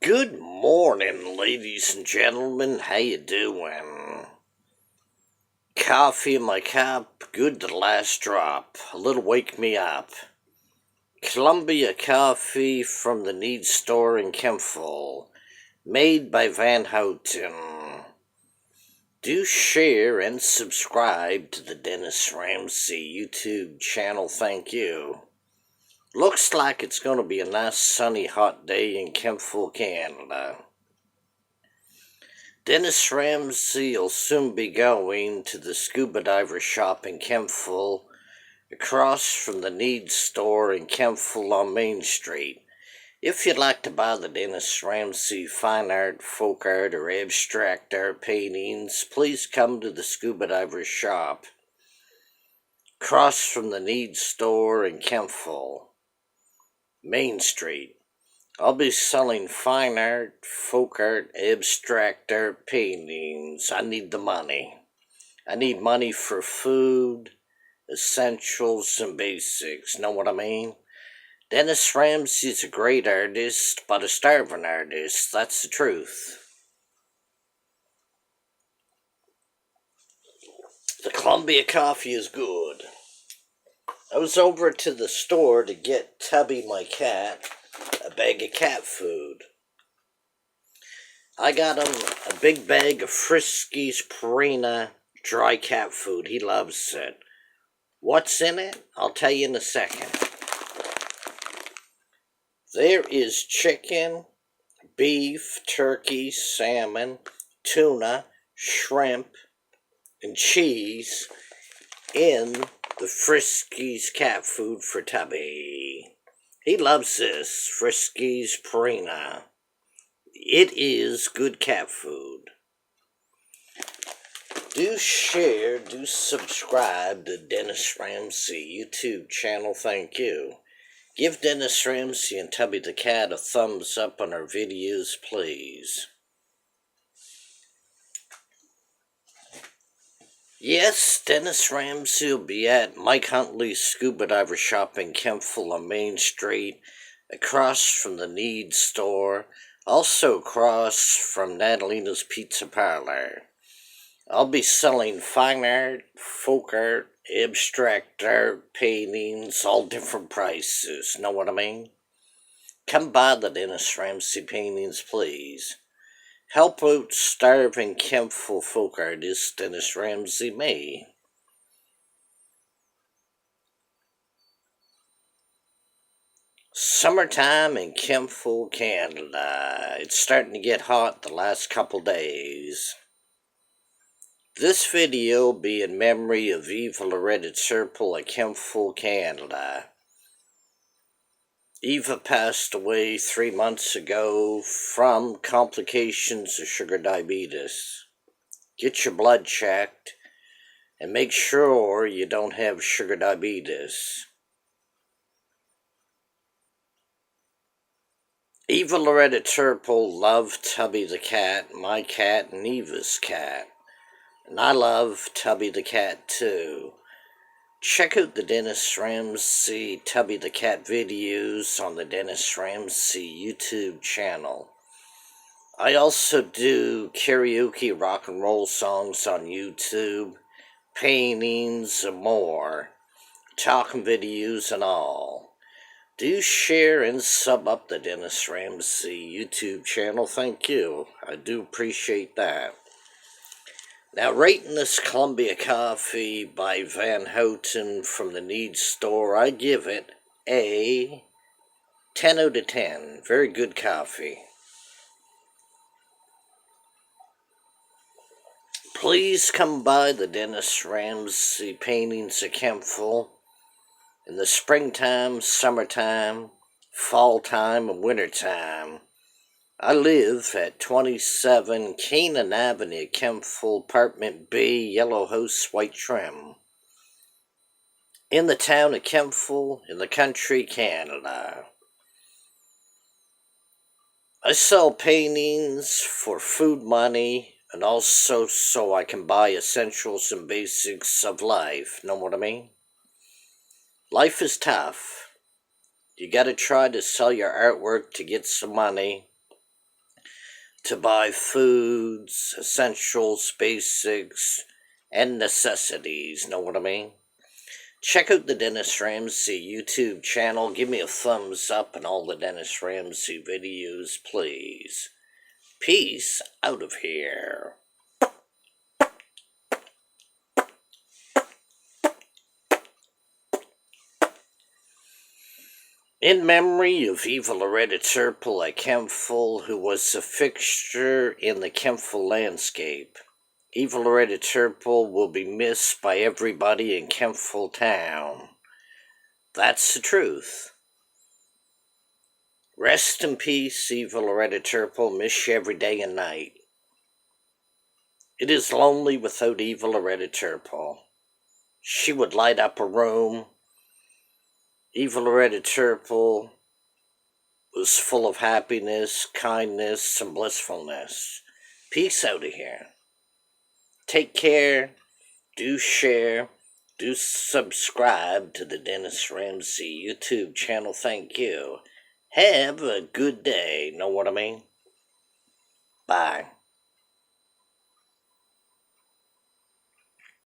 Good morning, ladies and gentlemen. How you doing? Coffee in my cup, good to the last drop. A little wake me up. Columbia coffee from the Need store in Kempful, made by Van Houten. Do share and subscribe to the Dennis Ramsay YouTube channel, thank you. Looks like it's going to be a nice sunny hot day in Kempful, Canada. Dennis Ramsay will soon be going to the scuba diver shop in Kempful, across from the Need store in Kempful on Main Street. If you'd like to buy the Dennis Ramsay fine art, folk art, or abstract art paintings, please come to the scuba diver shop, across from the Need store in Kempful, Main Street. I'll be selling fine art, folk art, abstract art paintings. I need the money. I need money for food, essentials, and basics. Know what I mean? Dennis Ramsay's a great artist, but a starving artist. That's the truth. The Columbia coffee is good. I was over to the store to get Tubby, my cat, a bag of cat food. I got him a big bag of Friskies Purina dry cat food. He loves it. What's in it? I'll tell you in a second. There is chicken, beef, turkey, salmon, tuna, shrimp, and cheese in the Friskies cat food for Tubby. He loves this Friskies Purina. It is good cat food. Do share, do subscribe to Dennis Ramsay YouTube channel, thank you. Give Dennis Ramsay and Tubby the cat a thumbs up on our videos, please. Yes, Dennis Ramsay will be at Mike Huntley's scuba diver shop in Kempful on Main Street, across from the Need store, also across from Natalina's Pizza Parlor. I'll be selling fine art, folk art, abstract art, paintings, all different prices. Know what I mean? Come buy the Dennis Ramsay paintings, please. Help out starving Kempful folk artist Dennis Ramsay me. Summertime in Kempful, Canada. It's starting to get hot the last couple days. This video will be in memory of Eva Loretta Turple of Kempful, Canada. Eva passed away 3 months ago from complications of sugar diabetes. Get your blood checked and make sure you don't have sugar diabetes. Eva Loretta Turple loved Tubby the cat, my cat, and Eva's cat. And I love Tubby the cat too. Check out the Dennis Ramsay Tubby the cat videos on the Dennis Ramsay YouTube channel. I also do karaoke rock and roll songs on YouTube, paintings, and more, talking videos and all. Do share and sub up the Dennis Ramsay YouTube channel, thank you. I do appreciate that. Now, rating this Columbia coffee by Van Houten from the Need store, I give it a 10 out of 10. Very good coffee. Please come by the Dennis Ramsay paintings at Kempful in the springtime, summertime, fall time, and wintertime. I live at 27 Canaan Avenue, Kempful, Apartment B, Yellow House, White Trim. In the town of Kempful, in the country, Canada. I sell paintings for food money and also so I can buy essentials and basics of life. Know what I mean? Life is tough. You gotta try to sell your artwork to get some money. to buy foods, essentials, basics, and necessities, know what I mean? Check out the Dennis Ramsay YouTube channel. Give me a thumbs up on all the Dennis Ramsay videos, please. Peace out of here. In memory of evil Loretta Turple at Kempful, who was a fixture in the Kempful landscape. Evil Loretta Turple will be missed by everybody in Kempful Town. That's the truth. Rest in peace, Evil Loretta Turple. Miss you every day and night. It is lonely without Evil Loretta Turple. She would light up a room. Evil Loretta Turple was full of happiness, kindness, and blissfulness. Peace out of here. Take care. Do share. Do subscribe to the Dennis Ramsay YouTube channel. Thank you. Have a good day. Know what I mean? Bye.